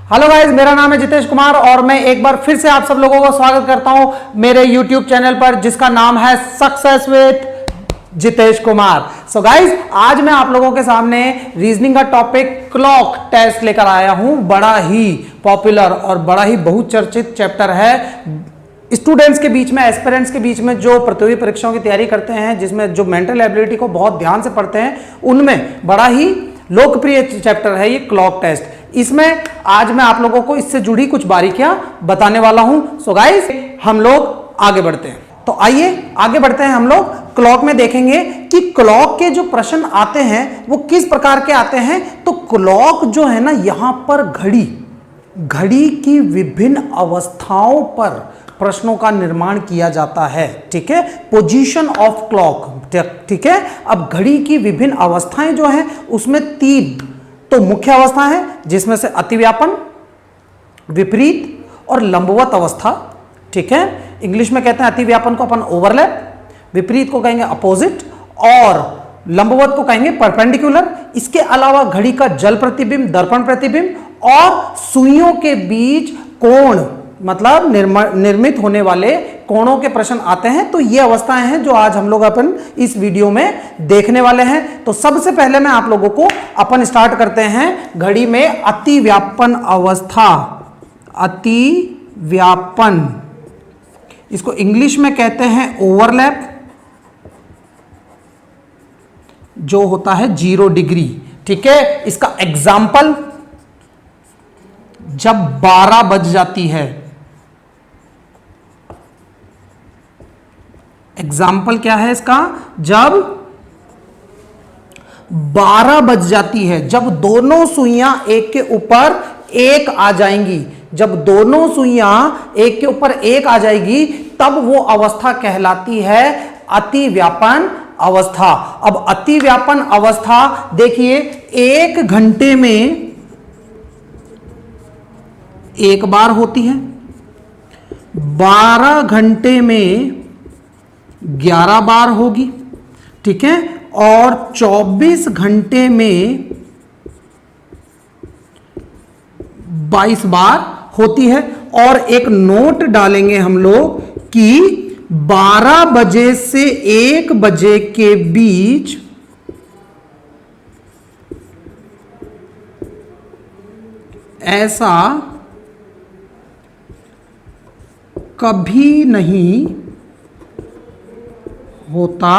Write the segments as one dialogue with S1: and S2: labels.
S1: Hello guys, मेरा नाम है जितेश कुमार और मैं एक बार फिर से आप सब लोगों का स्वागत करता हूं मेरे YouTube चैनल पर जिसका नाम है success with Jitesh Kumar. So guys, आज मैं आप लोगों के सामने रीजनिंग का टॉपिक क्लॉक टेस्ट लेकर आया हूं। बड़ा ही पॉपुलर और बड़ा ही बहुचर्चित चैप्टर है। स्टूडेंट्स के बीच में, एस्पिरेंट्स के बीच में जो प्रतियोगी परीक्षाओं की तैयारी करते हैं, जिसमें जो मेंटल एबिलिटी को बहुत ध्यान से पढ़ते हैं, उनमें बड़ा ही लोकप्रिय चैप्टर है ये क्लॉक टेस्ट। इसमें आज मैं आप लोगों को इससे जुड़ी कुछ बारीकियां बताने वाला हूं। सो गाइस, हम लोग आगे बढ़ते हैं। तो आइए आगे बढ़ते हैं। हम लोग क्लॉक में देखेंगे कि क्लॉक के जो प्रश्न आते हैं वो किस प्रकार के आते हैं। तो क्लॉक जो है ना, यहां पर घड़ी की विभिन्न अवस्थाओं पर प्रश्नों का निर्माण किया जाता है। ठीक है, पोजीशन ऑफ क्लॉक। ठीक है, अब घड़ी की विभिन्न अवस्थाएं जो हैं उसमें तीन तो मुख्य अवस्था है, जिसमें से अतिव्यापन, विपरीत और लंबवत अवस्था। ठीक है, इंग्लिश में कहते हैं अतिव्यापन को अपन ओवरलैप, विपरीत को कहेंगे अपोजिट और लंबवत को कहेंगे परपेंडिकुलर। इसके अलावा घड़ी का जल प्रतिबिंब, दर्पण प्रतिबिंब और सुइयों के बीच कोण, मतलब निर्मित होने वाले कोणों के प्रश्न आते हैं। तो ये अवस्थाएं हैं जो आज हम लोग अपन इस वीडियो में देखने वाले हैं। तो सबसे पहले मैं आप लोगों को अपन स्टार्ट करते हैं घड़ी में अतिव्यापन अवस्था। अतिव्यापन, इसको इंग्लिश में कहते हैं ओवरलैप, जो होता है 0 डिग्री। ठीक है, इसका एग्जाम्पल जब 12 बज जाती है। एग्जाम्पल क्या है इसका? जब 12 बज जाती है, जब दोनों सुइयां एक के ऊपर एक आ जाएंगी, जब दोनों सुइयां एक के ऊपर एक आ जाएगी, तब वो अवस्था कहलाती है अतिव्यापन अवस्था। अब अतिव्यापन अवस्था देखिए, 1 घंटे में एक बार होती है, 12 घंटे में 11 बार होगी। ठीक है, और 24 घंटे में 22 बार होती है। और एक नोट डालेंगे हम लोग कि 12 बजे से 1 बजे के बीच ऐसा कभी नहीं होता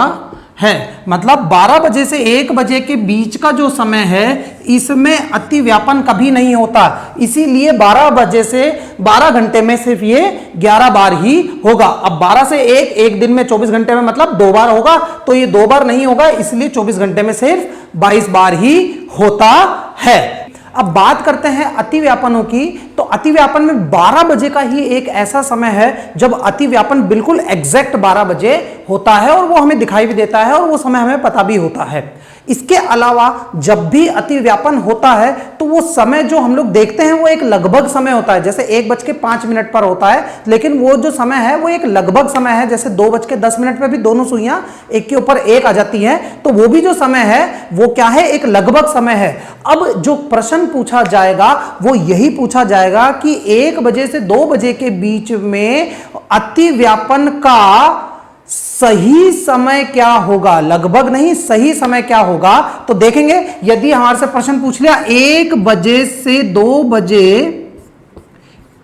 S1: है। मतलब 12 बजे से 1 बजे के बीच का जो समय है, इसमें अतिव्यापन कभी नहीं होता। इसीलिए 12 बजे से 12 घंटे में सिर्फ ये 11 बार ही होगा। अब 12 से 1 दिन में 24 घंटे में मतलब 2 बार होगा, तो ये 2 बार नहीं होगा, इसलिए 24 घंटे में सिर्फ 22 बार ही होता है। अब बात करते हैं अतिव्यापनों की। तो अतिव्यापन में 12 बजे का ही एक ऐसा समय है जब अतिव्यापन बिल्कुल एग्जैक्ट 12 बजे होता है और वो हमें दिखाई भी देता है और वो समय हमें पता भी होता है। इसके अलावा जब भी अतिव्यापन होता है तो वो समय जो हम लोग देखते हैं वो एक लगभग समय होता है। जैसे 1:05 पर होता है, लेकिन वो जो समय है वो एक लगभग समय है। जैसे 2:10 पे भी दोनों सुइयां एक के ऊपर एक आ जाती हैं, तो वो भी जो समय है वो क्या है? एक लगभग समय है। अब जो प्रश्न पूछा जाएगा वो यही पूछा जाएगा कि 1 बजे से 2 बजे के बीच में अतिव्यापन का सही समय क्या होगा? लगभग नहीं, सही समय क्या होगा? तो देखेंगे, यदि हमारे से प्रश्न पूछ लिया 1 बजे से 2 बजे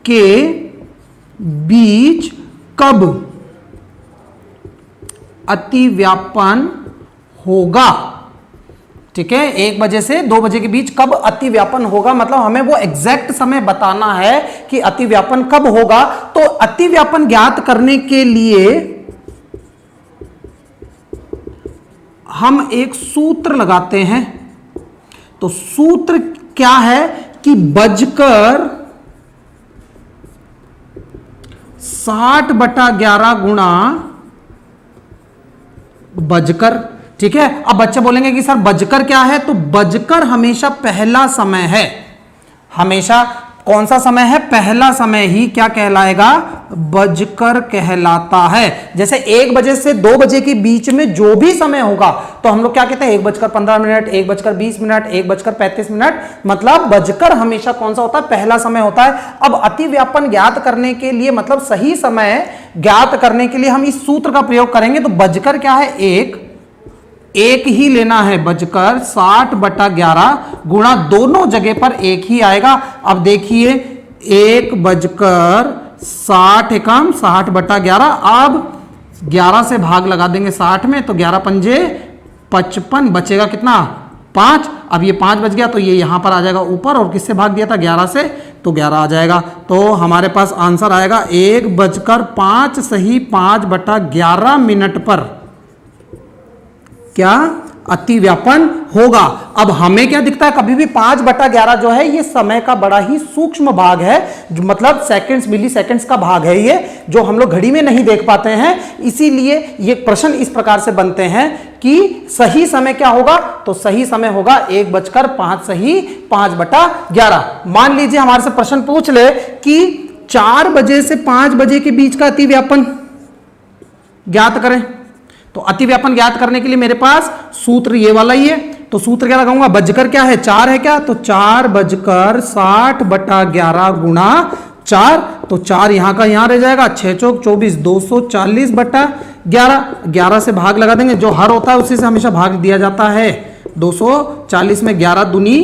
S1: के बीच कब अतिव्यापन होगा। ठीक है, 1 बजे से 2 बजे के बीच कब अतिव्यापन होगा, मतलब हमें वो एग्जैक्ट समय बताना है कि अतिव्यापन कब होगा। तो अतिव्यापन ज्ञात करने के लिए हम एक सूत्र लगाते हैं। तो सूत्र क्या है कि बजकर 60/11 गुणा बजकर। ठीक है, अब बच्चे बोलेंगे कि सर बजकर क्या है? तो बजकर हमेशा पहला समय है। हमेशा कौन सा समय है, पहला समय ही क्या कहलाएगा, बजकर कहलाता है। जैसे 1 बजे से 2 बजे के बीच में जो भी समय होगा तो हम लोग क्या कहते हैं, 1:15, 1:20, 1:35, मतलब बजकर हमेशा कौन सा होता है, पहला समय होता है। अब अतिव्यापन ज्ञात करने के लिए, मतलब सही समय ज्ञात करने के लिए हम इस सूत्र का प्रयोग करेंगे। तो बजकर क्या है, एक ही लेना है, बजकर 60/11 गुणा दोनों जगह पर एक ही आएगा। अब देखिए 1:60 अब 11 से भाग लगा देंगे 60 में, तो 11 पंजे 55, बचेगा कितना, 5। अब ये 5 बच गया तो ये यहां पर आ जाएगा ऊपर, और किससे भाग दिया था, 11 से, तो 11 आ जाएगा। तो हमारे पास आंसर आएगा 1:05 सही 5/11 मिनट पर क्या अतिव्यापन होगा। अब हमें क्या दिखता है, कभी भी 5/11 जो है ये समय का बड़ा ही सूक्ष्म भाग है, जो मतलब सेकंड्स, मिली सेकंड्स का भाग है ये, जो हम लोग घड़ी में नहीं देख पाते हैं। इसीलिए ये प्रश्न इस प्रकार से बनते हैं कि सही समय क्या होगा, तो सही समय होगा 1:05 सही 5/11। मान लीजिए हमारे से प्रश्न पूछ ले कि 4 बजे से 5 बजे के बीच का अतिव्यापन ज्ञात करें। तो अतिव्यापन ज्ञात करने के लिए मेरे पास सूत्र ये वाला ही है। तो सूत्र क्या लगाऊंगा, बजकर क्या है, 4 है क्या, तो 4:60/11 गुणा 4, तो 4 यहां का यहां रह जाएगा, 6 चौक 24, 240/11, 11 से भाग लगा देंगे, जो हर होता है उसी से हमेशा भाग दिया जाता है। 240 में 11 दूनी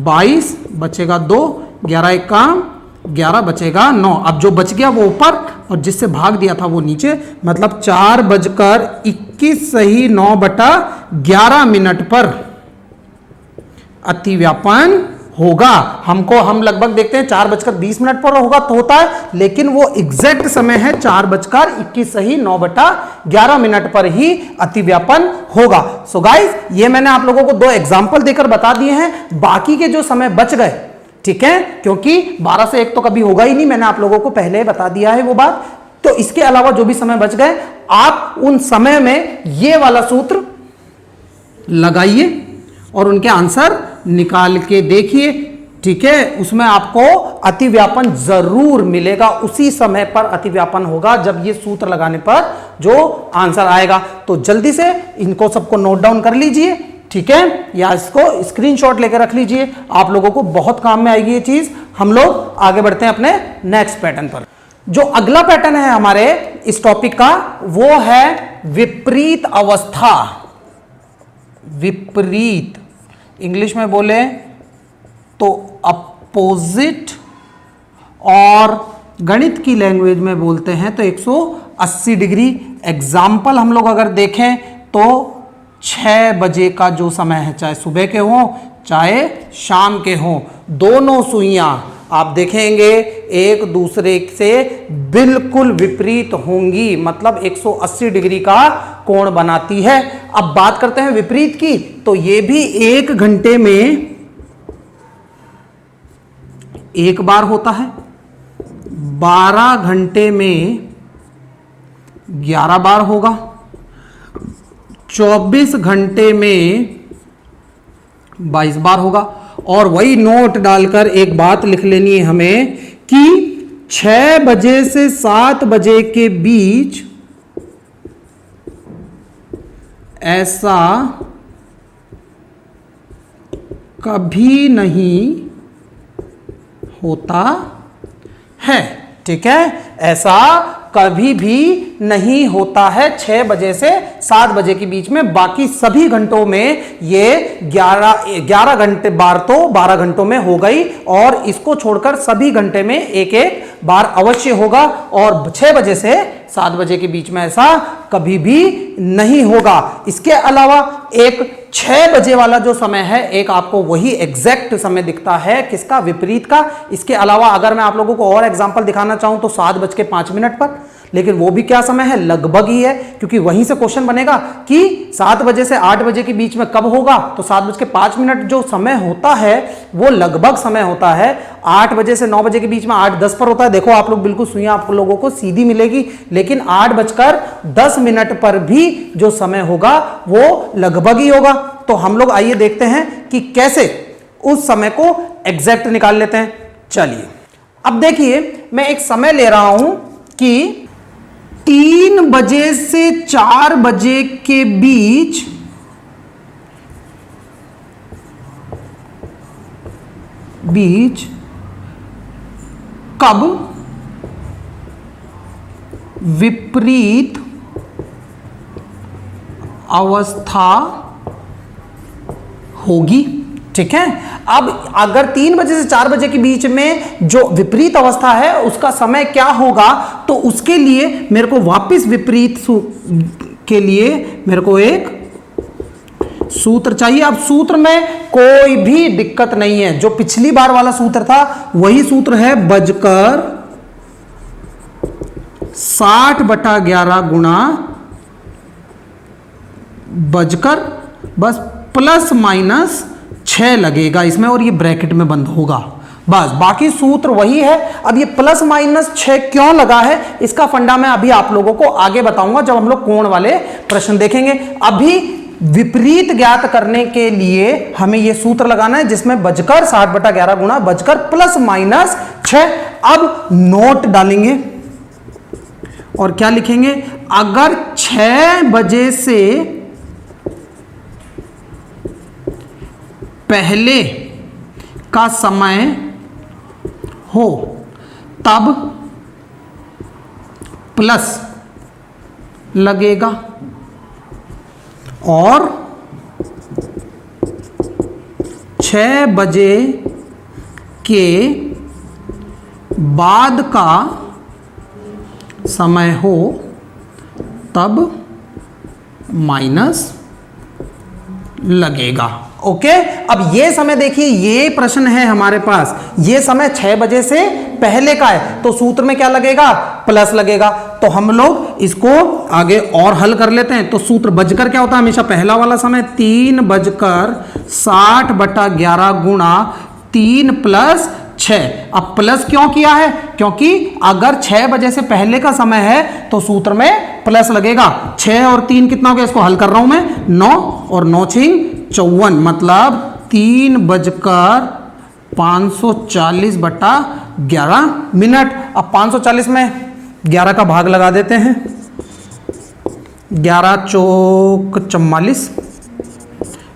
S1: 22, बचेगा 2, 11 एक काम 11, बचेगा 9। अब जो बच गया वो ऊपर और जिससे भाग दिया था वो नीचे, मतलब 4:21 सही 9/11 मिनट पर अतिव्यापन होगा। हम लगभग देखते हैं 4:20 पर होगा तो होता है, लेकिन वो एग्जैक्ट समय है 4:21 सही 9/11 मिनट पर ही अतिव्यापन होगा। सो गाइस, ये मैंने आप लोगों को 2 एग्जांपल देकर बता दिए हैं। बाकी के जो समय बच गए, ठीक है, क्योंकि 12 से 1 तो कभी होगा ही नहीं, मैंने आप लोगों को पहले बता दिया है वो बात। तो इसके अलावा जो भी समय बच गए, आप उन समय में ये वाला सूत्र लगाइए और उनके आंसर निकाल के देखिए, ठीक है। उसमें आपको अतिव्यापन जरूर मिलेगा, उसी समय पर अतिव्यापन होगा जब ये सूत्र लगाने पर जो आंसर आएगा। तो जल्दी से इनको सबको नोट डाउन कर लीजिए, ठीक है, या इसको स्क्रीनशॉट लेकर रख लीजिए, आप लोगों को बहुत काम में आएगी ये चीज। हम लोग आगे बढ़ते हैं अपने नेक्स्ट पैटर्न पर। जो अगला पैटर्न है हमारे इस टॉपिक का, वो है विपरीत अवस्था। विपरीत, इंग्लिश में बोले तो अपोजिट, और गणित की लैंग्वेज में बोलते हैं तो 180 डिग्री। एग्जाम्पल हम लोग अगर देखें तो 6 बजे का जो समय है, चाहे सुबह के हों चाहे शाम के हों, दोनों सुइयां आप देखेंगे एक दूसरे से बिल्कुल विपरीत होंगी, मतलब 180 डिग्री का कोण बनाती है। अब बात करते हैं विपरीत की, तो ये भी 1 घंटे में 1 बार होता है, 12 घंटे में 11 बार होगा, 24 घंटे में 22 बार होगा। और वही नोट डालकर एक बात लिख लेनी है हमें कि 6 बजे से 7 बजे के बीच ऐसा कभी नहीं होता है, ठीक है, ऐसा कभी भी नहीं होता है 6 बजे से 7 बजे के बीच में। बाकी सभी घंटों में ये 11 घंटे बार तो 12 घंटों में हो गई, और इसको छोड़कर सभी घंटे में एक एक बार अवश्य होगा, और 6 बजे से 7 बजे के बीच में ऐसा कभी भी नहीं होगा। इसके अलावा एक 6 बजे वाला जो समय है, एक आपको वही एग्जैक्ट समय दिखता है, किसका, विपरीत का। इसके अलावा अगर मैं आप लोगों को और एग्जांपल दिखाना चाहूं तो 7:05 पर, लेकिन वो भी क्या समय है, लगभग ही है, क्योंकि वहीं से क्वेश्चन बनेगा कि 7 बजे से 8 बजे के बीच में कब होगा, तो 7:05 जो समय होता है वो लगभग समय होता है। 8 बजे से 9 बजे के बीच में 8:10 पर होता है। देखो आप लोग बिल्कुल सुइयां आप लोगों को सीधी मिलेगी, लेकिन 8:10 पर भी जो समय होगा वो लगभग ही होगा। तो हम लोग आइए देखते हैं कि कैसे उस समय को एग्जैक्ट निकाल लेते हैं। चलिए अब देखिए, मैं एक समय ले रहा हूं कि 3 बजे से 4 बजे के बीच कब विपरीत अवस्था होगी। ठीक है, अब अगर 3 बजे से 4 बजे के बीच में जो विपरीत अवस्था है उसका समय क्या होगा, तो उसके लिए मेरे को वापस विपरीत के लिए मेरे को एक सूत्र चाहिए। अब सूत्र में कोई भी दिक्कत नहीं है, जो पिछली बार वाला सूत्र था वही सूत्र है, बजकर 60/11 गुणा बजकर, बस प्लस माइनस 6 लगेगा इसमें और ये ब्रैकेट में बंद होगा, बस बाकी सूत्र वही है। अब ये प्लस माइनस 6 क्यों लगा है, इसका फंडा मैं अभी आप लोगों को आगे बताऊंगा जब हम लोग कोण वाले प्रश्न देखेंगे। अभी विपरीत ज्ञात करने के लिए हमें यह सूत्र लगाना है जिसमें बजकर 60/11 गुणा बजकर प्लस माइनस 6। अब नोट डालेंगे और क्या लिखेंगे, अगर 6 बजे से पहले का समय हो तब प्लस लगेगा और 6 बजे के बाद का समय हो तब माइनस लगेगा। ओके, अब ये समय देखिए, ये प्रश्न है हमारे पास, ये समय 6 बजे से पहले का है तो सूत्र में क्या लगेगा, प्लस लगेगा। तो हम लोग इसको आगे और हल कर लेते हैं। तो सूत्र बजकर क्या होता है, हमेशा पहला वाला समय 3 बजकर 60/11 गुणा 3 + 6। अब प्लस क्यों किया है, क्योंकि अगर 6 बजे से पहले का समय है तो सूत्र में प्लस लगेगा। 6 और 3 कितना हो गया, इसको हल कर रहा हूं मैं, 9 और 9 × 54 मतलब 3 बजकर 540/11 मिनट। अब 540 में 11 का भाग लगा देते हैं, 11 चौक 44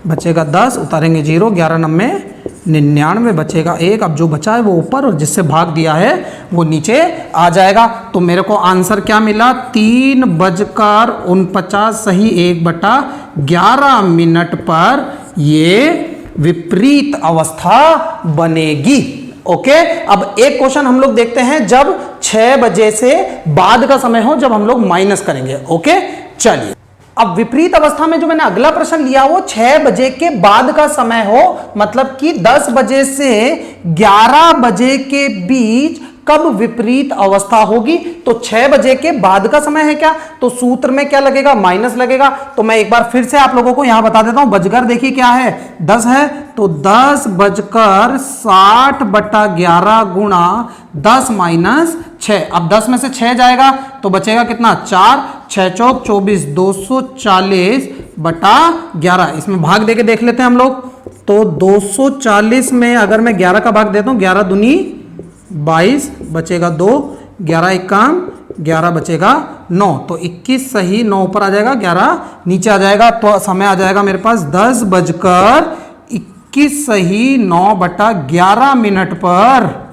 S1: बचेगा 10, उतारेंगे 0, 11 9 99 बचेगा 1। अब जो बचा है वो ऊपर और जिससे भाग दिया है वो नीचे आ जाएगा। तो मेरे को आंसर क्या मिला, 3 बजकर 49 सही 1/11 मिनट पर ये विपरीत अवस्था बनेगी। ओके, अब एक क्वेश्चन हम लोग देखते हैं जब 6 बजे से बाद का समय हो, जब हम लोग माइनस करेंगे। ओके, चलिए अब विपरीत अवस्था में जो मैंने अगला प्रश्न लिया वो 6 बजे के बाद का समय हो, मतलब कि 10 बजे से 11 बजे के बीच कब विपरीत अवस्था होगी। तो 6 बजे के बाद का समय है क्या, तो सूत्र में क्या लगेगा, माइनस लगेगा। तो मैं एक बार फिर से आप लोगों को यहां बता देता हूं, बजकर देखिए क्या है, 10 है, तो 10 बजकर 60/11 गुणा 10 - 6। अब 10 में से 6 जाएगा तो बचेगा कितना, 4, 6 चौक 24, 240/11। इसमें भाग देके देख लेते हैं हम लोग। तो 240 में अगर मैं 11 का भाग देता हूं, 11 दूनी 22 बचेगा 2, 11 एकाम 11 बचेगा 9, तो 21 सही 9 ऊपर आ जाएगा, 11 नीचे आ जाएगा। तो समय आ जाएगा मेरे पास 10 बजकर 21 सही 9/11 मिनट पर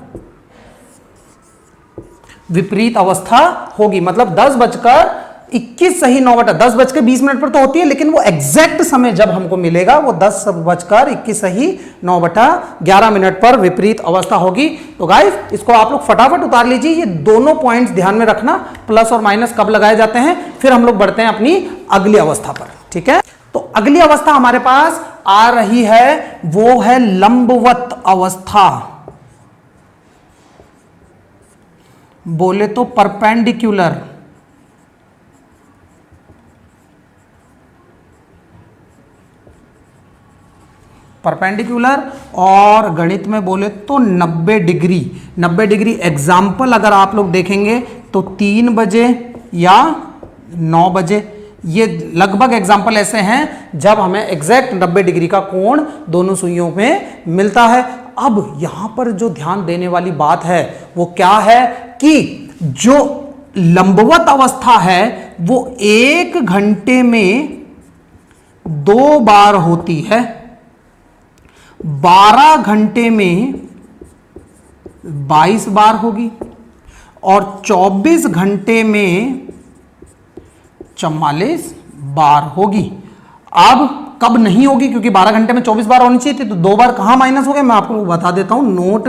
S1: विपरीत अवस्था होगी। मतलब 10 बजकर 21 सही 10 बजकर 20 मिनट पर तो होती है, लेकिन वो एग्जैक्ट समय जब हमको मिलेगा वो 10 बजकर 21 सही 9/11 मिनट पर विपरीत अवस्था होगी। तो गाइस इसको आप लोग फटाफट उतार लीजिए, ये दोनों पॉइंट्स ध्यान में रखना, प्लस और माइनस कब लगाए जाते हैं। फिर हम लोग बढ़ते हैं अपनी अगली अवस्था पर। ठीक है, तो अगली अवस्था हमारे पास आ रही है, वो है लंबवत अवस्था, बोले तो परपेंडिकुलर। परपेंडिकुलर और गणित में बोले तो 90 डिग्री। 90 डिग्री एग्जाम्पल अगर आप लोग देखेंगे तो 3 बजे या 9 बजे, ये लगभग एग्जाम्पल ऐसे हैं जब हमें एग्जैक्ट 90 डिग्री का कोण दोनों सुइयों में मिलता है। अब यहां पर जो ध्यान देने वाली बात है वो क्या है कि जो लंबवत अवस्था है वो 1 घंटे में 2 बार होती है, 12 घंटे में 22 बार होगी और 24 घंटे में 44 बार होगी। अब कब नहीं होगी, क्योंकि 12 घंटे में 24 बार होनी चाहिए थी, तो 2 बार कहां माइनस हो गए मैं आपको बता देता हूं। नोट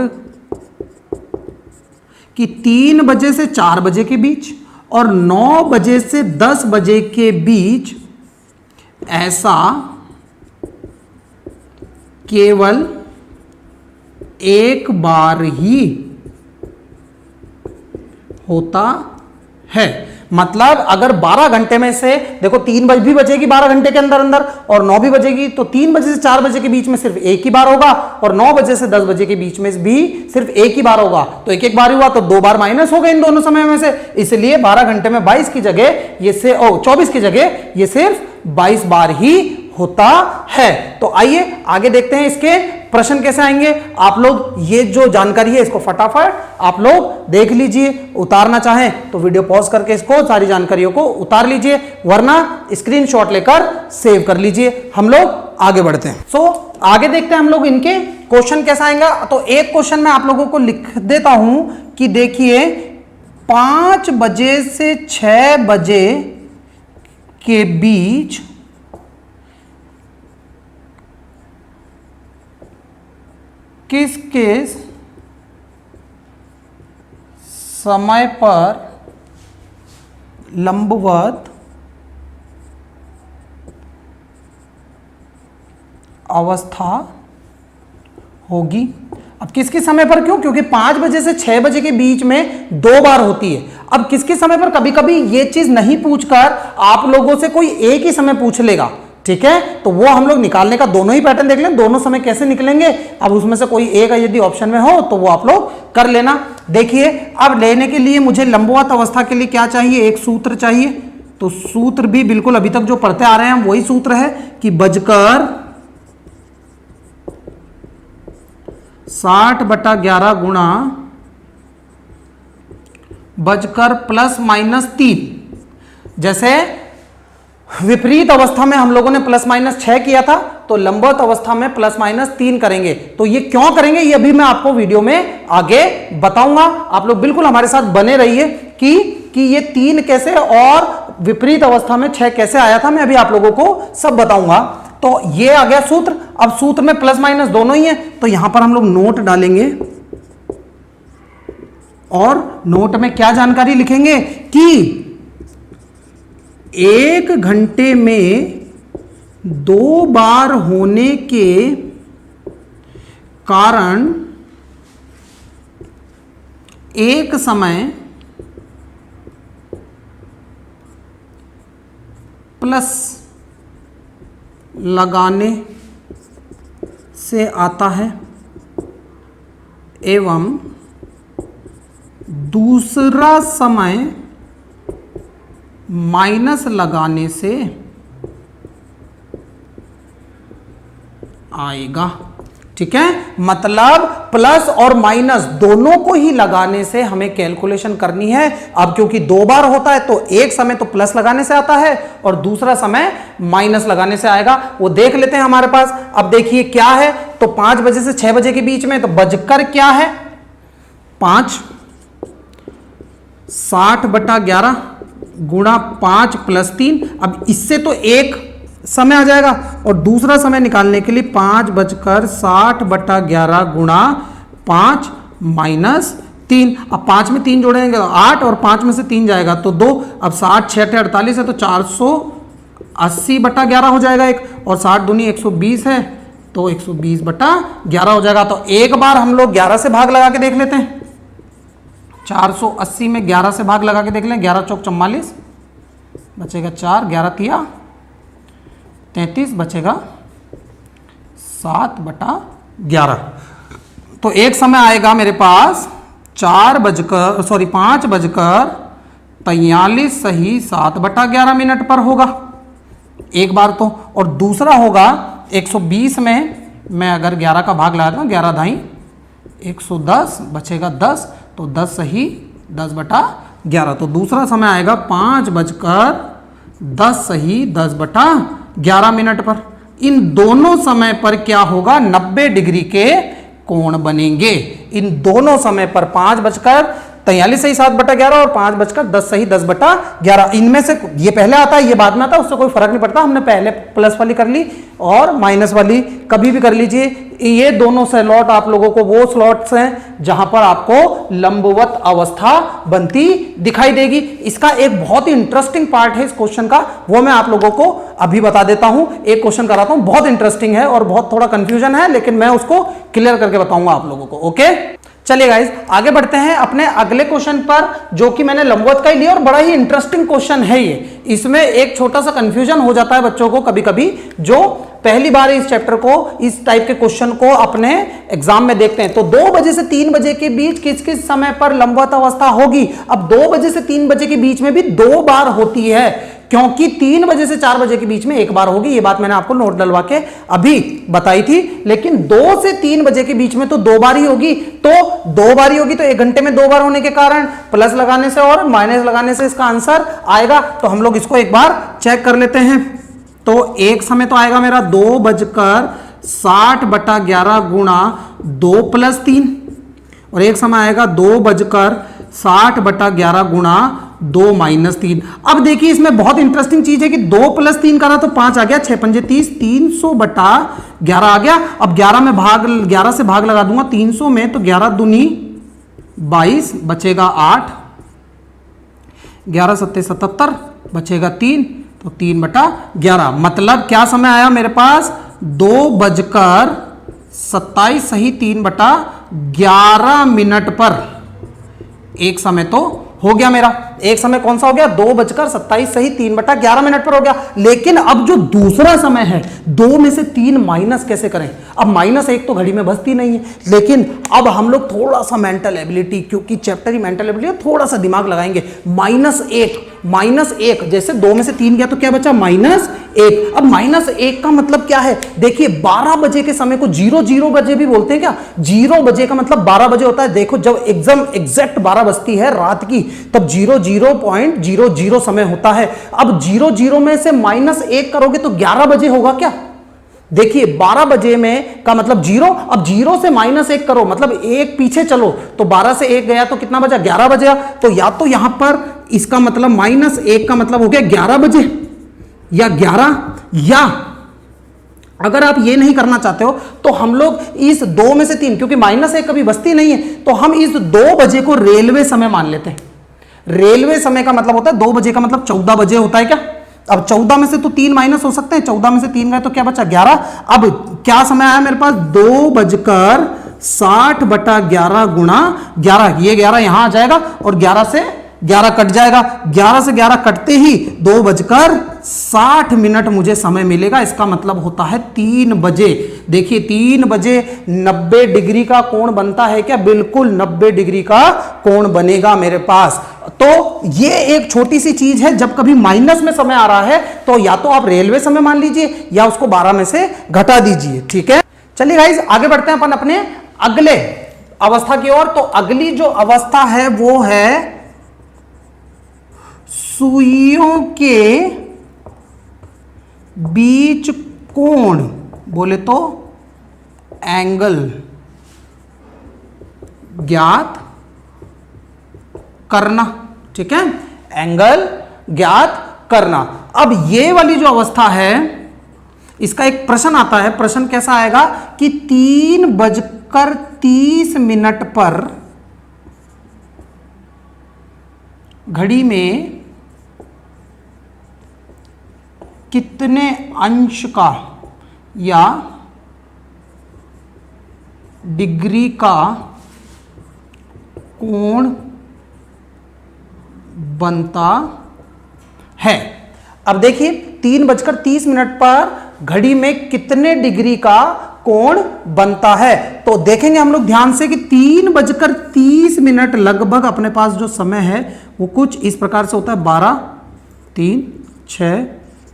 S1: कि 3 बजे से 4 बजे के बीच और 9 बजे से 10 बजे के बीच ऐसा केवल एक बार ही होता है। मतलब अगर 12 घंटे में से देखो 3 बजे भी बचेगी 12 घंटे के अंदर अंदर और 9 भी बचेगी, तो 3 बजे से 4 बजे के बीच में सिर्फ एक ही बार होगा और 9 बजे से 10 बजे के बीच में भी सिर्फ एक ही बार होगा। तो एक एक बार ही हुआ तो 2 बार माइनस हो गए इन दोनों समय में से, इसलिए 12 घंटे में 22 की जगह ये से 24 की जगह ये सिर्फ 22 बार ही होता है। तो आइए आगे देखते हैं इसके प्रश्न कैसे आएंगे। आप लोग ये जो जानकारी है इसको फटाफट आप लोग देख लीजिए, उतारना चाहें तो वीडियो पॉज करके इसको सारी जानकारियों को उतार लीजिए, वरना स्क्रीनशॉट लेकर सेव कर लीजिए। हम लोग आगे बढ़ते हैं। सो आगे देखते हैं हम लोग इनके क्वेश्चन कैसा आएगा। तो एक क्वेश्चन मैं आप लोगों को लिख देता हूं कि देखिए 5 बजे से 6 बजे के बीच किस किस समय पर लंबवत अवस्था होगी। अब किसके समय पर, क्यों? क्योंकि 5 बजे से 6 बजे के बीच में 2 बार होती है। अब किसके समय पर, कभी कभी ये चीज नहीं पूछकर आप लोगों से कोई एक ही समय पूछ लेगा, ठीक है, तो वो हम लोग निकालने का दोनों ही पैटर्न देख लें, दोनों समय कैसे निकलेंगे। अब उसमें से कोई एक यदि ऑप्शन में हो तो वो आप लोग कर लेना। देखिए अब लेने के लिए मुझे लंबवत अवस्था के लिए क्या चाहिए, एक सूत्र चाहिए। तो सूत्र भी बिल्कुल अभी तक जो पढ़ते आ रहे हैं वही सूत्र है कि बजकर 60/11 गुणा बजकर +-3। जैसे विपरीत अवस्था में हम लोगों ने +-6 किया था, तो लंबवत अवस्था में +-3 करेंगे। तो ये क्यों करेंगे ये अभी मैं आपको वीडियो में आगे बताऊंगा। आप लोग बिल्कुल हमारे साथ बने रहिए कि ये 3 कैसे और विपरीत अवस्था में 6 कैसे आया था, मैं अभी आप लोगों को सब बताऊंगा। तो ये आ गया सूत्र। अब सूत्र में +- दोनों ही है, तो यहां पर हम लोग नोट डालेंगे और नोट में क्या जानकारी लिखेंगे कि 1 घंटे में 2 बार होने के कारण एक समय प्लस लगाने से आता है एवं दूसरा समय माइनस लगाने से आएगा। ठीक है, मतलब प्लस और माइनस दोनों को ही लगाने से हमें कैलकुलेशन करनी है। अब क्योंकि 2 बार होता है तो एक समय तो प्लस लगाने से आता है और दूसरा समय माइनस लगाने से आएगा, वो देख लेते हैं हमारे पास। अब देखिए क्या है, तो 5 बजे से 6 बजे के बीच में, तो बजकर क्या है 5, 60/11 गुणा 5 + 3। अब इससे तो एक समय आ जाएगा और दूसरा समय निकालने के लिए 5 बजकर 60/11 गुणा 5 - 3। अब 5 में 3 जोड़ेंगे तो 8 और 5 में से 3 जाएगा तो 2। अब 60 6 48 है तो 480/11 हो जाएगा एक, और 60 दूनी 120 है तो 120/11 हो जाएगा। तो एक बार हम लोग 11 से भाग लगा के देख लेते हैं। 480 में 11 से भाग लगा के देख लें। 11 चौक 44 बचेगा 4, 11 तिया 33 बचेगा 7/11। तो एक समय आएगा मेरे पास 5 बजकर 43 सही 7/11 मिनट पर होगा एक बार तो, और दूसरा होगा 120 में मैं अगर 11 का भाग लगाता हूँ, 11 धाई 110 बचेगा 10, तो 10 सही 10/11। तो दूसरा समय आएगा 5:10 सही 10/11 मिनट पर। इन दोनों समय पर क्या होगा, 90 डिग्री के कोण बनेंगे। इन दोनों समय पर 5:43 सही 7/11 और 5:10 सही 10/11। इनमें से ये पहले आता है, ये बाद में आता है, उससे कोई फर्क नहीं पड़ता। हमने पहले प्लस वाली कर ली और माइनस वाली कभी भी कर लीजिए। ये दोनों स्लॉट आप लोगों को वो स्लॉट्स हैं जहां पर आपको लंबवत अवस्था बनती दिखाई देगी। इसका एक बहुत ही इंटरेस्टिंग पार्ट है इस क्वेश्चन का, वो मैं आप लोगों को अभी बता देता हूं। एक क्वेश्चन कराता हूं, बहुत इंटरेस्टिंग है और बहुत थोड़ा कंफ्यूजन है, लेकिन मैं उसको क्लियर करके बताऊंगा आप लोगों को। ओके, चलिए गाइज आगे बढ़ते हैं अपने अगले क्वेश्चन पर, जो कि मैंने लंबवत का ही लिया और बड़ा ही इंटरेस्टिंग क्वेश्चन है ये। इसमें एक छोटा सा कंफ्यूजन हो जाता है बच्चों को कभी कभी, जो पहली बार इस चैप्टर को, इस टाइप के क्वेश्चन को अपने एग्जाम में देखते हैं। तो 2 बजे से 3 बजे के बीच किस किस समय पर लंबवत अवस्था होगी। अब 2 बजे से 3 बजे के बीच में भी 2 बार होती है, क्योंकि 3 बजे से 4 बजे के बीच में 1 बार होगी। ये बात मैंने आपको नोट डलवा के अभी बताई थी। लेकिन 2 से 3 बजे के बीच में तो 2 बार ही होगी। तो 2 बार ही होगी, तो 1 घंटे में 2 बार होने के कारण प्लस लगाने से और माइनस लगाने से इसका आंसर आएगा। तो हम लोग इसको एक बार चेक कर लेते हैं। तो एक समय तो आएगा मेरा 2:60/11 गुणा 2 + 3, और एक समय आएगा 2:60/11 गुणा 2 - 3। अब देखिए इसमें बहुत इंटरेस्टिंग चीज है कि 2 + 3 करा तो 5 आ गया, 6 × 5 = 30, 300/11 आ गया। अब 11 से भाग लगा दूंगा 300 में, तो 11 दूनी 22 बचेगा 8, 11 × 7 = 77 बचेगा 3, तो 3/11। मतलब क्या समय आया मेरे पास, 2:27 सही 3/11 मिनट पर एक समय तो हो गया मेरा। एक समय कौन सा हो गया, 2:27 सही 3/11 मिनट पर हो गया। लेकिन अब जो दूसरा समय है, 2 में से 3 माइनस कैसे करें। अब -1 तो घड़ी में बचती नहीं है, लेकिन अब हम लोग थोड़ा सा मेंटल एबिलिटी, क्योंकि चैप्टर ही मेंटल एबिलिटी, थोड़ा सा दिमाग लगाएंगे। -1 जैसे 2 में से 3 गया तो क्या बचा, -1। अब -1 का मतलब क्या है, देखिए 12 बजे के समय को 00 बजे भी बोलते हैं क्या। 0 बजे का मतलब 12 बजे होता है। देखो जब एकदम एग्जैक्ट 12 बजती है रात की, तब 00.00 समय होता है। अब 00 में से -1 करोगे तो 11 बजे होगा क्या। देखिए 12 बजे में का मतलब 0, अब 0 से -1 करो, मतलब 1 पीछे चलो, तो 12 से 1 गया तो कितना बचा, 11 बजा। तो या तो यहां पर इसका मतलब -1 का मतलब हो गया 11 बजे या 11, या अगर आप ये नहीं करना चाहते हो तो हम लोग इस 2 में से 3, क्योंकि -1 कभी बचती नहीं है, तो हम इस 2 बजे को रेलवे समय मान लेते हैं। रेलवे समय का मतलब होता है 2 बजे का मतलब 14 बजे होता है क्या। अब 14 में से तो 3 माइनस हो सकते हैं, 14 में से 3 गए तो क्या बचा, 11। अब क्या समय आया मेरे पास, 2:60/11 गुणा 11, ये 11 यहां आ जाएगा और 11 से 11 कट जाएगा। 11 से 11 कटते ही 2:60 मुझे समय मिलेगा। इसका मतलब होता है 3 बजे। देखिए 3 बजे 90 डिग्री का कोण बनता है क्या, बिल्कुल 90 डिग्री का कोण बनेगा मेरे पास। तो ये एक छोटी सी चीज है, जब कभी माइनस में समय आ रहा है तो या तो आप रेलवे समय मान लीजिए या उसको 12 में से घटा दीजिए, ठीक है। चलिए गाइस आगे बढ़ते हैं अपन अपने अगले अवस्था की ओर। तो अगली जो अवस्था है वो है सुइयों के बीच कोण, बोले तो एंगल ज्ञात करना, ठीक है, एंगल ज्ञात करना। अब ये वाली जो अवस्था है, इसका एक प्रश्न आता है। प्रश्न कैसा आएगा कि 3:30 पर घड़ी में कितने अंश का या डिग्री का कोण बनता है। अब देखिए 3:30 पर घड़ी में कितने डिग्री का कोण बनता है। तो देखेंगे हम लोग ध्यान से कि 3:30 लगभग अपने पास जो समय है वो कुछ इस प्रकार से होता है, 12, 3, 6,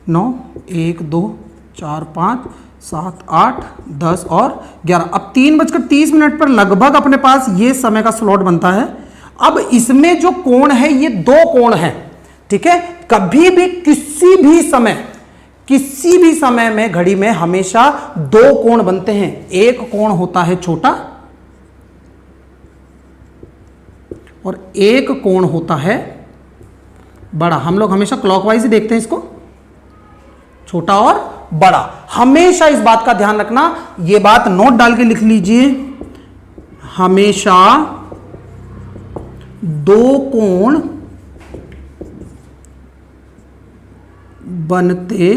S1: 9, 1, 2, 4, 5, 7, 8, 10 और 11। अब 3:30 पर लगभग अपने पास ये समय का स्लॉट बनता है। अब इसमें जो कोण है ये 2 कोण है, ठीक है। कभी भी किसी भी समय में घड़ी में हमेशा 2 कोण बनते हैं। एक कोण होता है छोटा और एक कोण होता है बड़ा। हम लोग हमेशा क्लॉकवाइज ही देखते हैं इसको, छोटा और बड़ा। हमेशा इस बात का ध्यान रखना, ये बात नोट डाल के लिख लीजिए, हमेशा 2 कोण बनते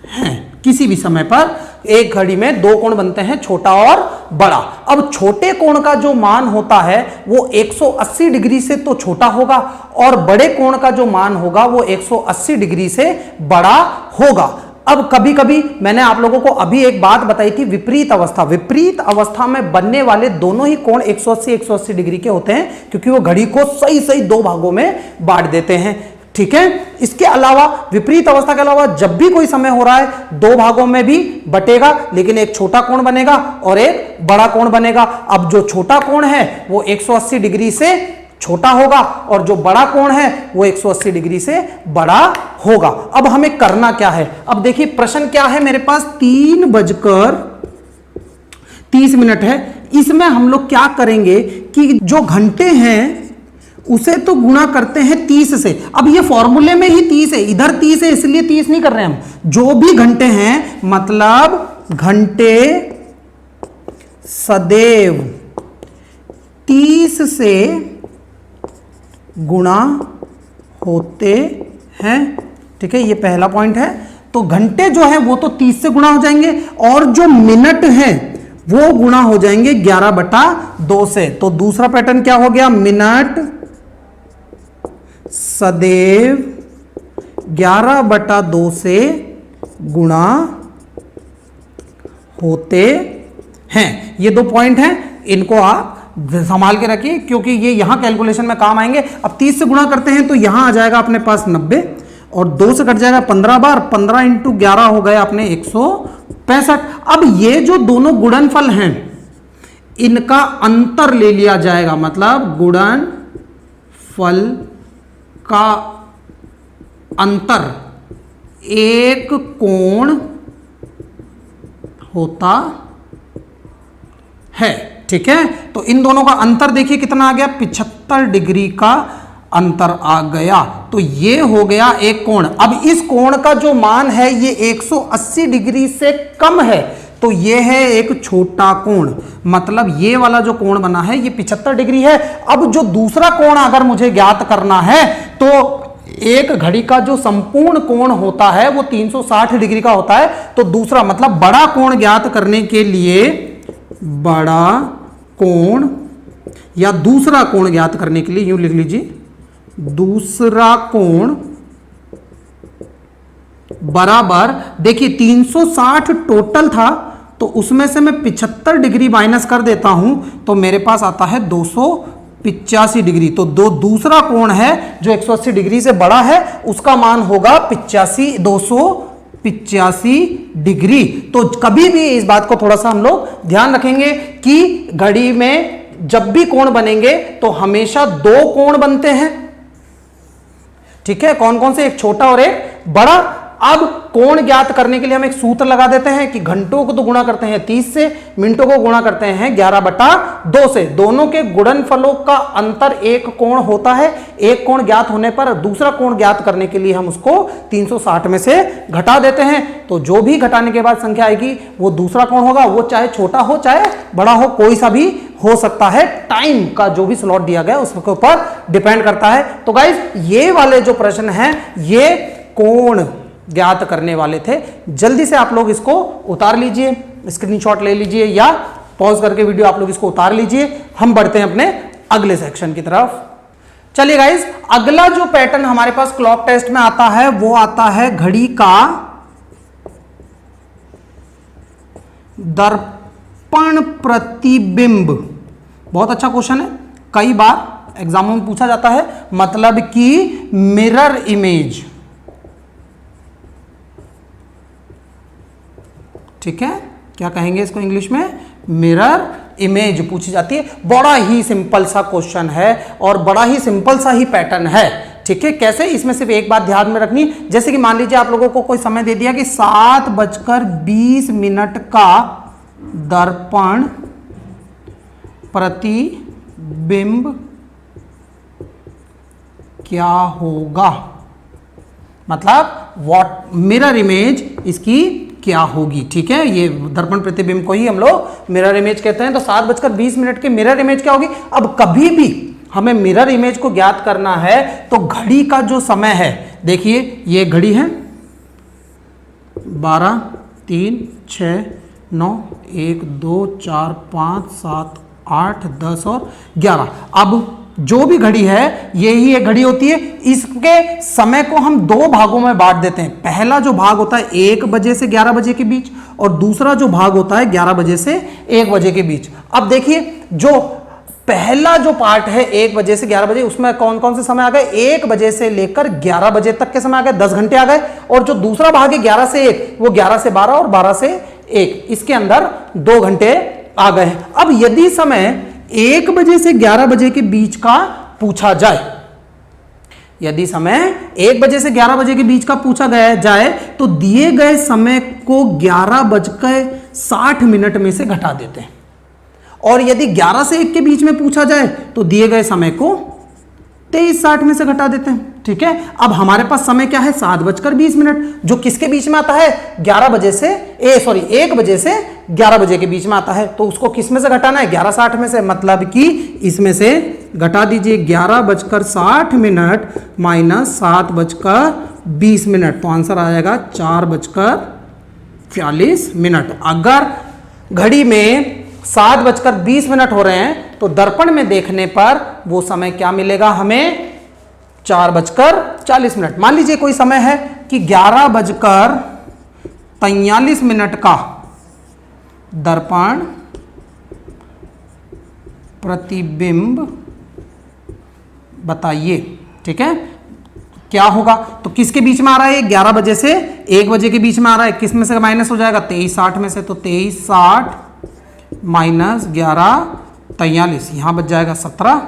S1: हैं। किसी भी समय पर एक घड़ी में 2 कोण बनते हैं, छोटा और बड़ा। अब छोटे कोण का जो मान होता है वो 180 डिग्री से तो छोटा होगा और बड़े कोण का जो मान होगा वो 180 डिग्री से बड़ा होगा। अब कभी कभी मैंने आप लोगों को अभी एक बात बताई थी, विपरीत अवस्था में बनने वाले दोनों ही कोण 180 डिग्री के होते हैं, क्योंकि वो घड़ी को सही 2 भागों में बांट देते हैं, ठीक है। इसके अलावा विपरीत अवस्था के अलावा जब भी कोई समय हो रहा है 2 भागों में भी बटेगा, लेकिन एक छोटा कोण बनेगा और एक बड़ा कोण बनेगा। अब जो छोटा कोण है वो 180 डिग्री से छोटा होगा और जो बड़ा कोण है वो 180 डिग्री से बड़ा होगा। अब हमें करना क्या है? अब देखिए प्रश्न क्या है मेरे पास, 3:30 है। इसमें हम लोग क्या करेंगे कि जो घंटे हैं उसे तो गुणा करते हैं 30 से। अब ये फॉर्मूले में ही 30 है, इधर 30 है, इसलिए 30 नहीं कर रहे हम। जो भी घंटे हैं मतलब घंटे सदैव 30 से गुणा होते हैं, ठीक है। ये पहला पॉइंट है। तो घंटे जो है वो तो 30 से गुणा हो जाएंगे और जो मिनट है वो गुणा हो जाएंगे 11/2 से। तो दूसरा पैटर्न क्या हो गया, मिनट सदैव 11/2 से गुणा होते हैं। ये 2 पॉइंट हैं, इनको आप संभाल के रखिए क्योंककि ये यहां कैलकुलेशन में काम आएंगे। अब 30 से गुणा करते हैं तो यहां आ जाएगा अपने पास 90 और 2 से कट जाएगा 15 बार, 15 × 11 हो गए अपने 165। अब ये जो दोनों गुणनफल हैं इनका अंतर ले लिया जाएगा, मतलब गुणनफल का अंतर एक कोण होता है, ठीक है। तो इन दोनों का अंतर देखिए कितना आ गया, 75 डिग्री का अंतर आ गया। तो ये हो गया एक कोण। अब इस कोण का जो मान है ये 180 डिग्री से कम है, तो ये है एक छोटा कोण, मतलब ये वाला जो कोण बना है ये 75 डिग्री है। अब जो दूसरा कोण अगर मुझे ज्ञात करना है तो एक घड़ी का जो संपूर्ण कोण होता है वो 360 डिग्री का होता है। तो दूसरा मतलब बड़ा कोण ज्ञात करने के लिए, बड़ा कोण या दूसरा कोण ज्ञात करने के लिए यूं लिख लीजिए, दूसरा कोण बराबर, देखिए 360 टोटल था तो उसमें से मैं 75 डिग्री माइनस कर देता हूं तो मेरे पास आता है 285 डिग्री। तो दूसरा कोण है जो 180 डिग्री से बड़ा है उसका मान होगा 285 डिग्री। तो कभी भी इस बात को थोड़ा सा हम लोग ध्यान रखेंगे कि घड़ी में जब भी कोण बनेंगे तो हमेशा 2 कोण बनते हैं, ठीक है। कौन कौन से, एक छोटा और एक बड़ा। अब कोण ज्ञात करने के लिए हम एक सूत्र लगा देते हैं कि घंटों को तो गुणा करते हैं 30 से, मिनटों को गुणा करते हैं 11/2 से। दोनों के गुणनफलों का अंतर एक कोण होता है। एक कोण ज्ञात होने पर दूसरा कोण ज्ञात करने के लिए हम उसको 360 में से घटा देते हैं। तो जो भी घटाने के बाद संख्या आएगी वो दूसरा कोण होगा, वो चाहे छोटा हो चाहे बड़ा हो, कोई सा भी हो सकता है। टाइम का जो भी स्लॉट दिया गया उसके ऊपर डिपेंड करता है। तो गाइज ये वाले जो प्रश्न हैं ये कोण ज्ञात करने वाले थे। जल्दी से आप लोग इसको उतार लीजिए, स्क्रीनशॉट ले लीजिए या पॉज करके वीडियो आप लोग इसको उतार लीजिए। हम बढ़ते हैं अपने अगले सेक्शन की तरफ। चलिए गाइस, अगला जो पैटर्न हमारे पास क्लॉक टेस्ट में आता है वो आता है घड़ी का दर्पण प्रतिबिंब। बहुत अच्छा क्वेश्चन है, कई बार एग्जामों में पूछा जाता है, मतलब कि मिरर इमेज। ठीक है, क्या कहेंगे इसको इंग्लिश में, मिरर इमेज पूछी जाती है। बड़ा ही सिंपल सा क्वेश्चन है और बड़ा ही सिंपल सा ही पैटर्न है। ठीक है, कैसे, इसमें सिर्फ एक बात ध्यान में रखनी, जैसे कि मान लीजिए आप लोगों को कोई समय दे दिया कि 7:20 का दर्पण प्रतिबिंब क्या होगा, मतलब व्हाट मिरर इमेज इसकी क्या होगी। ठीक है, ये दर्पण प्रतिबिंब को ही हम लोग मिरर इमेज कहते हैं। तो 7:20 के मिरर इमेज क्या होगी। अब कभी भी हमें मिरर इमेज को ज्ञात करना है तो घड़ी का जो समय है, देखिए ये घड़ी है 12, 3, 6, 9, 1, 2, 4, 5, 7, 8, 10 और 11। अब जो भी घड़ी है यही एक घड़ी होती है। इसके समय को हम दो भागों में बांट देते हैं। पहला जो भाग होता है 1 बजे से 11 बजे के बीच और दूसरा जो भाग होता है 11 बजे से 1 बजे के बीच। अब देखिए जो पहला जो पार्ट है 1 बजे से 11 बजे, उसमें कौन कौन से समय आ गए, 1 बजे से लेकर 11 बजे तक के समय आ गए, 10 घंटे आ गए। और जो दूसरा भाग है 11 से 1, वो 11 से 12 और 12 से 1, इसके अंदर 2 घंटे आ गए। अब यदि समय 1 बजे से 11 बजे के बीच का पूछा जाए, यदि समय 1 बजे से 11 बजे के बीच का पूछा गया जाए तो दिए गए समय को 11:60 में से घटा देते हैं। और यदि 11 से 1 के बीच में पूछा जाए तो दिए गए समय को 23:60 में से घटा देते हैं। ठीक है, अब हमारे पास समय क्या है 7:20, जो किसके बीच में आता है 1 बजे से 11 बजे के बीच में आता है। तो उसको किस में से घटाना है 11:60 में से, मतलब कि इसमें से घटा दीजिए 11:60 माइनस 7:20, तो आंसर आ जाएगा 4:40। अगर घड़ी में 7:20 हो रहे हैं तो दर्पण में देखने पर वो समय क्या मिलेगा हमें 4:40। मान लीजिए कोई समय है कि 11:43 का दर्पण प्रतिबिंब बताइए। ठीक है, क्या होगा, तो किसके बीच में आ रहा है 11 बजे से 1 बजे के बीच में आ रहा है, किस में से माइनस हो जाएगा 23:60 में से, तो 23:60 माइनस 11:43, यहां बच जाएगा 17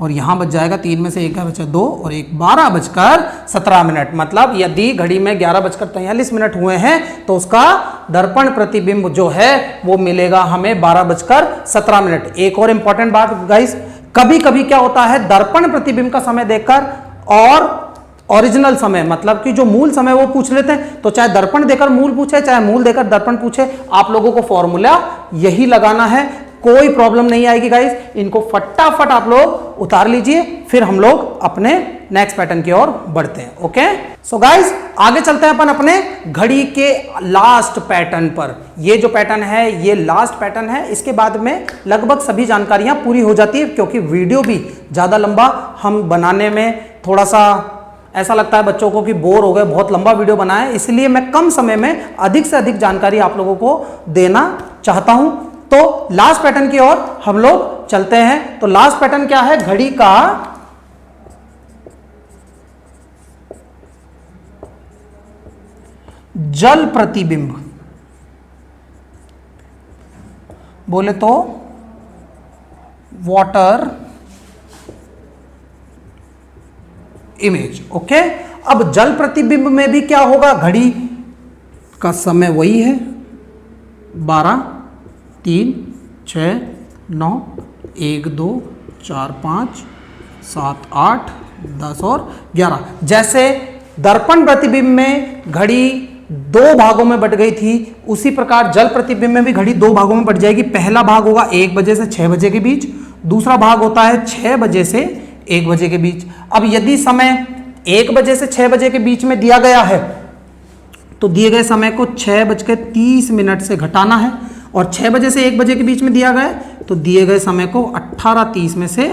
S1: और यहां बच जाएगा 3 में से 1 का बचा 2 और 1 12:17। मतलब यदि घड़ी में 11:43 हुए हैं तो उसका दर्पण प्रतिबिंब जो है वो मिलेगा हमें 12:17। एक और इंपॉर्टेंट बात गाइस, कभी कभी क्या होता है दर्पण प्रतिबिंब का समय देखकर और ओरिजिनल समय मतलब कि जो मूल समय वो पूछ लेते हैं। तो चाहे दर्पण देकर मूल पूछे चाहे मूल देकर दर्पण पूछे, आप लोगों को फॉर्मूला यही लगाना है, कोई प्रॉब्लम नहीं आएगी गाइस। इनको फटाफट आप लोग उतार लीजिए, फिर हम लोग अपने नेक्स्ट पैटर्न की ओर बढ़ते हैं। ओके, सो गाइस आगे चलते हैं अपन अपने घड़ी के लास्ट पैटर्न पर। ये जो पैटर्न है ये लास्ट पैटर्न है, इसके बाद में लगभग सभी जानकारियां पूरी हो जाती है, क्योंकि वीडियो भी ज्यादा लंबा हम बनाने में थोड़ा सा ऐसा लगता है बच्चों को कि बोर हो गए, बहुत लंबा वीडियो बनाया, इसलिए मैं कम समय में अधिक से अधिक जानकारी आप लोगों को देना चाहता हूं। तो लास्ट पैटर्न की ओर हम लोग चलते हैं। तो लास्ट पैटर्न क्या है, घड़ी का जल प्रतिबिंब, बोले तो वाटर इमेज। ओके, अब जल प्रतिबिंब में भी क्या होगा, घड़ी का समय वही है 12, 3, 6, 9, 1, 2, 4, 5, 7, 8, 10 और 11। जैसे दर्पण प्रतिबिंब में घड़ी 2 भागों में बट गई थी, उसी प्रकार जल प्रतिबिंब में भी घड़ी 2 भागों में बट जाएगी। पहला भाग होगा 1 बजे से 6 बजे के बीच, दूसरा भाग होता है 6 बजे से 1 बजे के बीच। अब यदि समय 1 बजे से 6 बजे के बीच में दिया गया है तो दिए गए समय को 6:30 से घटाना है, और 6 बजे से 1 बजे के बीच में दिया गया तो दिए गए समय को 18:30 में से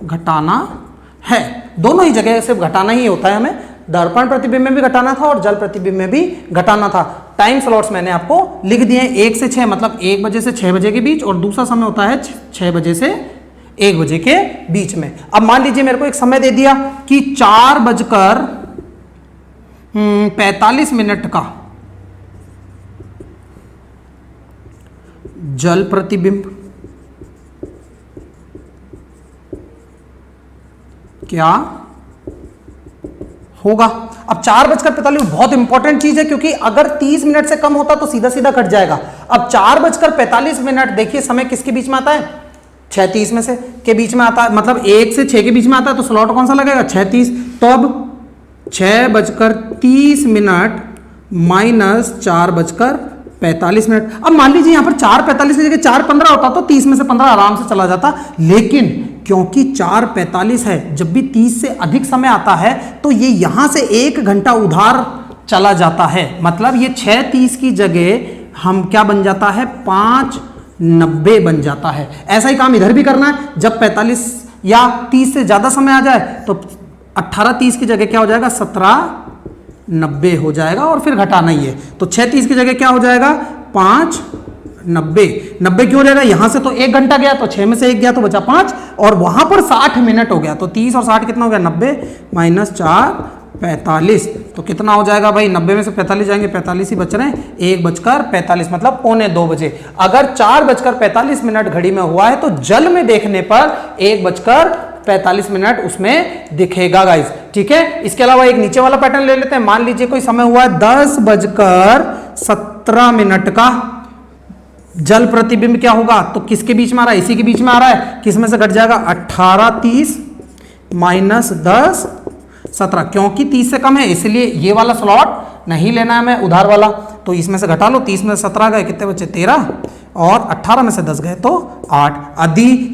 S1: घटाना है। दोनों ही जगह सिर्फ घटाना ही होता है, हमें दर्पण प्रतिबिंब में भी घटाना था और जल प्रतिबिंब में भी घटाना था। टाइम स्लॉट्स मैंने आपको लिख दिए, 1 से 6 मतलब 1 बजे से 6 बजे के बीच, और दूसरा समय होता है 6 बजे से 1 बजे के बीच में। अब मान लीजिए मेरे को एक समय दे दिया कि 4:20 45 मिनट का जल प्रतिबिंब क्या होगा। अब 4:45 बहुत इंपॉर्टेंट चीज है, क्योंकि अगर 30 मिनट से कम होता तो सीधा सीधा कट जाएगा। अब 4:45 देखिए समय किसके बीच में आता है, 6:30 में से के बीच में आता है, मतलब 1 से 6 के बीच में आता है, तो स्लॉट कौन सा लगेगा, 6:30। तो अब 6:30 माइनस 4:45। अब मान लीजिए यहां पर 4:45 की जगह 4:15 होता तो 30 में से 15 आराम से चला जाता, लेकिन क्योंकि 4:45 है, जब भी 30 से अधिक समय आता है तो ये यहां से 1 घंटा उधार चला जाता है। मतलब ये 6:30 की जगह हम क्या बन जाता है, 5:90 बन जाता है। ऐसा ही काम इधर भी करना है, जब 45 या 30 से ज्यादा समय आ जाए तो 18:30 की जगह क्या हो जाएगा, 17:90 हो जाएगा, और फिर घटाना ही है। तो 6:30 की जगह क्या हो जाएगा, 5:90। 90 क्यों ले रहा है, यहां से तो 1 घंटा गया, तो 6 में से 1 गया तो बचा 5, और वहां पर 60 मिनट हो गया, तो 30 और 60 कितना हो गया, 90 माइनस 4:45। तो कितना हो जाएगा भाई, 90 में से 45 जाएंगे, 45 ही बच रहे हैं, 1:45 मतलब 1:45 बजे। अगर 4:45 घड़ी में हुआ है तो जल में देखने पर 1:45 उसमें दिखेगा गाइस, ठीक है। इसके अलावा एक नीचे वाला पैटर्न ले लेते हैं। मान लीजिए कोई समय हुआ है 10:17 का, जल प्रतिबिंब क्या होगा, तो किसके बीच में आ रहा है, इसी के बीच में आ रहा है, किस में से घट जाएगा, 18:30 माइनस 10:17, क्योंकि 30 से कम है इसलिए ये वाला स्लॉट नहीं लेना है हमें, उधार वाला। तो इसमें से घटा लो, 30 में से 17 गए, कितने बचे, 13, और 18 में से 10 गए तो 8।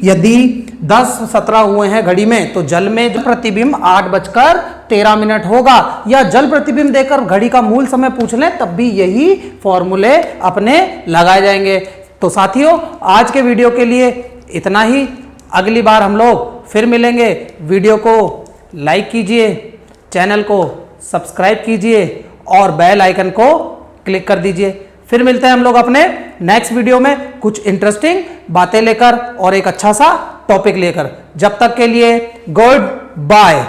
S1: यदि 10-17 हुए हैं घड़ी में, तो जल में जो प्रतिबिंब 8:13 होगा, या जल प्रतिबिंब देकर घड़ी का मूल समय पूछ लें तब भी यही फॉर्मूले अपने लगाए जाएंगे। तो साथियों, आज के वीडियो के लिए इतना ही। अगली बार हम लोग फिर मिलेंगे। वीडियो को लाइक कीजिए, चैनल को सब्सक्राइब कीजिए और बेल आइकन को क्लिक कर दीजिए। फिर मिलते हैं हम लोग अपने नेक्स्ट वीडियो में कुछ इंटरेस्टिंग बातें लेकर और एक अच्छा सा टॉपिक लेकर। जब तक के लिए गुड बाय।